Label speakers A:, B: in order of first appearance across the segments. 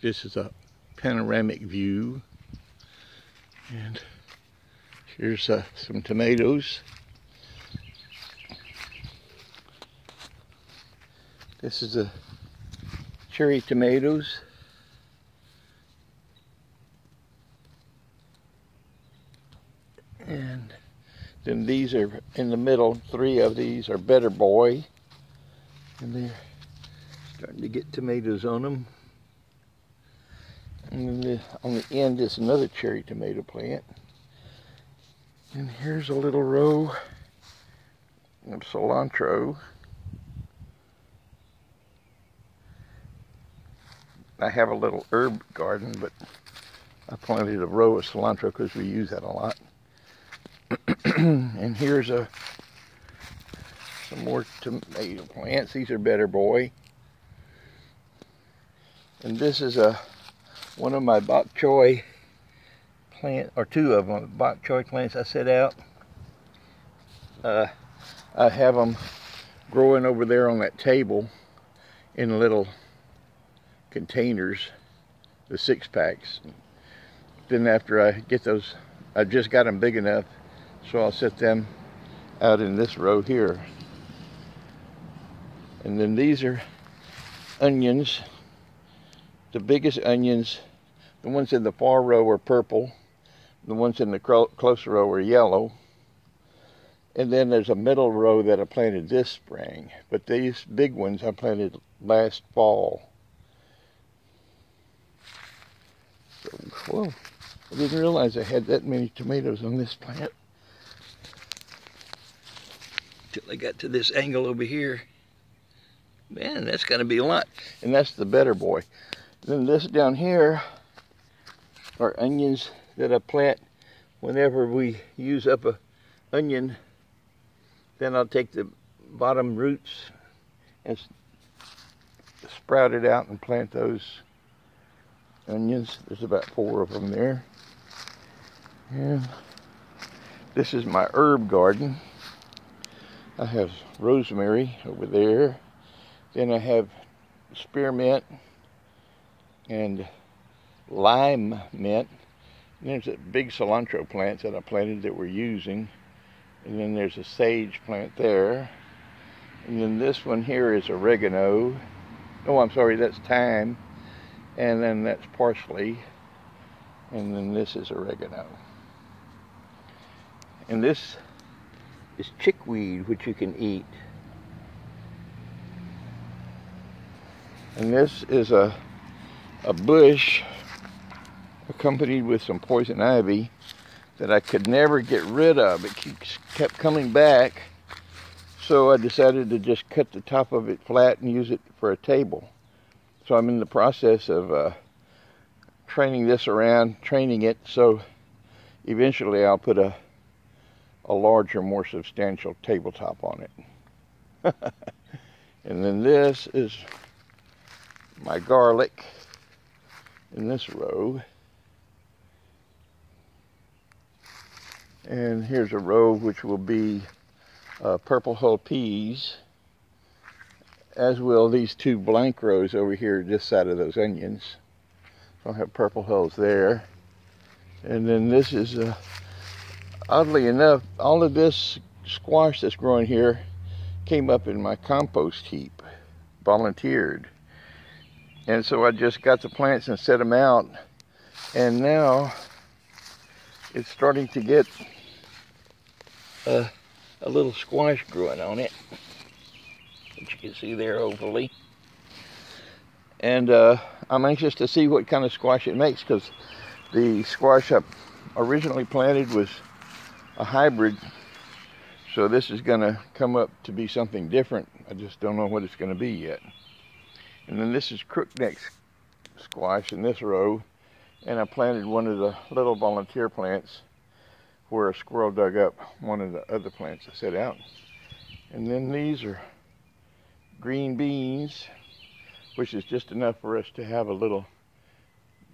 A: This is a panoramic view. And here's some tomatoes. This is the cherry tomatoes. And then these are in the middle. 3 of these are Better Boy. And they're starting to get tomatoes on them. And then on the end is another cherry tomato plant. And here's a little row of cilantro. I have a little herb garden, but I planted a row of cilantro because we use that a lot. And here's some more tomato plants. These are Better Boy. And this is one of my bok choy plants, or 2 of them, bok choy plants I set out. I have them growing over there on that table in little containers, the 6-packs. Then after I get those, I just got them big enough, so I'll set them out in this row here. And then these are onions. The biggest onions, the ones in the far row are purple. The ones in the closer row are yellow. And then there's a middle row that I planted this spring. But these big ones I planted last fall. So, whoa, I didn't realize I had that many tomatoes on this plant until I got to this angle over here. Man, that's gonna be a lot. And that's the Better Boy. Then this down here are onions that I plant whenever we use up a onion. Then I'll take the bottom roots and sprout it out and plant those onions. There's about 4 of them there. And this is my herb garden. I have rosemary over there. Then I have spearmint and lime mint. And there's a big cilantro plants that I planted that we're using. And then there's a sage plant there. And then this one here is oregano. Oh, I'm sorry, that's thyme. And then that's parsley. And then this is oregano. And this is chickweed, which you can eat. And this is a bush accompanied with some poison ivy that I could never get rid of. It kept coming back, so I decided to just cut the top of it flat and use it for a table. So I'm in the process of training this around, training it, so eventually I'll put a larger, more substantial tabletop on it. And then this is my garlic in this row. And here's a row which will be purple hull peas, as will these 2 blank rows over here this side of those onions. So I'll have purple hulls there. And then this is, oddly enough, all of this squash that's growing here came up in my compost heap, volunteered. And so I just got the plants and set them out, and now it's starting to get a little squash growing on it, which you can see there hopefully. And I'm anxious to see what kind of squash it makes, because the squash I originally planted was a hybrid, so this is going to come up to be something different. I just don't know what it's going to be yet. And then this is crookneck squash in this row, and I planted one of the little volunteer plants where a squirrel dug up one of the other plants I set out. And then these are green beans, which is just enough for us to have a little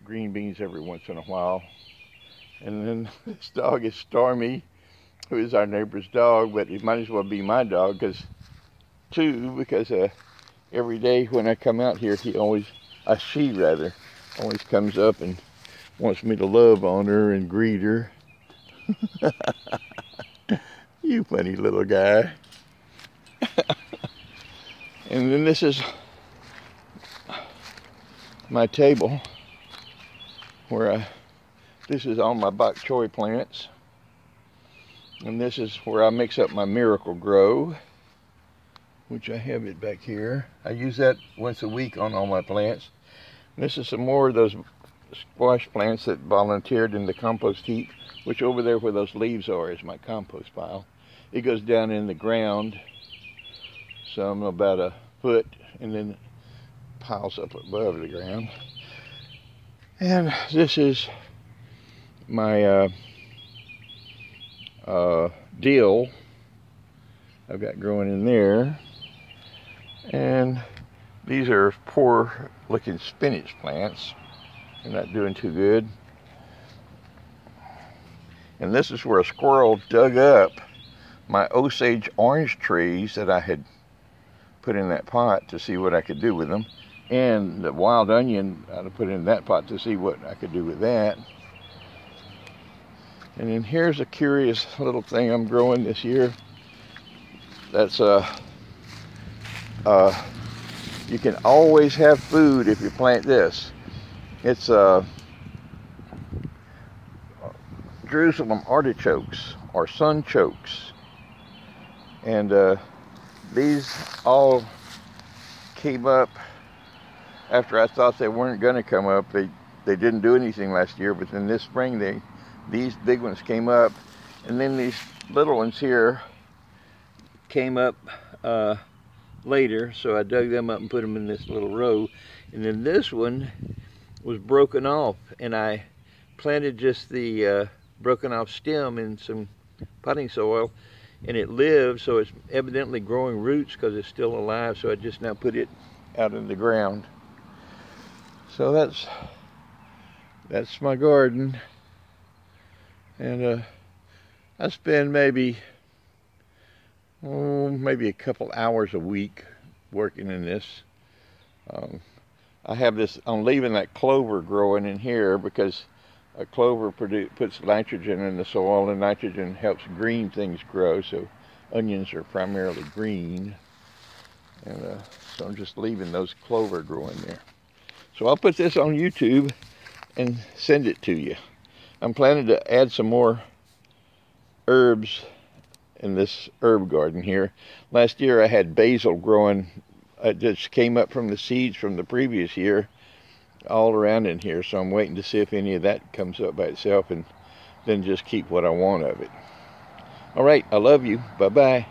A: green beans every once in a while. And then this dog is Stormy, who is our neighbor's dog, but it might as well be my dog, because every day when I come out here, she always comes up and wants me to love on her and greet her. You funny little guy. And then this is my table where this is all my bok choy plants. And this is where I mix up my Miracle Grow, which I have it back here. I use that once a week on all my plants. And this is some more of those squash plants that volunteered in the compost heap, which over there where those leaves are is my compost pile. It goes down in the ground, some about a foot, and then piles up above the ground. And this is my dill I've got growing in there. And these are poor looking spinach plants. They're not doing too good. And this is where a squirrel dug up my Osage orange trees that I had put in that pot to see what I could do with them. And the wild onion I put in that pot to see what I could do with that. And then here's a curious little thing I'm growing this year. That's you can always have food if you plant this. It's Jerusalem artichokes or sunchokes. And these all came up after I thought they weren't going to come up. They didn't do anything last year, but then this spring these big ones came up, and then these little ones here came up later, so I dug them up and put them in this little row. And then this one was broken off, and I planted just the broken off stem in some potting soil, and it lives, so it's evidently growing roots because it's still alive. So I just now put it out in the ground. So that's my garden. And I spend maybe a couple hours a week working in this. I have this, I'm leaving that clover growing in here because a clover puts nitrogen in the soil, and nitrogen helps green things grow. So onions are primarily green. And so I'm just leaving those clover growing there. So I'll put this on YouTube and send it to you. I'm planning to add some more herbs in this herb garden here. Last year I had basil growing. It just came up from the seeds from the previous year all around in here. So I'm waiting to see if any of that comes up by itself, and then just keep what I want of it. All right, I love you. Bye-bye.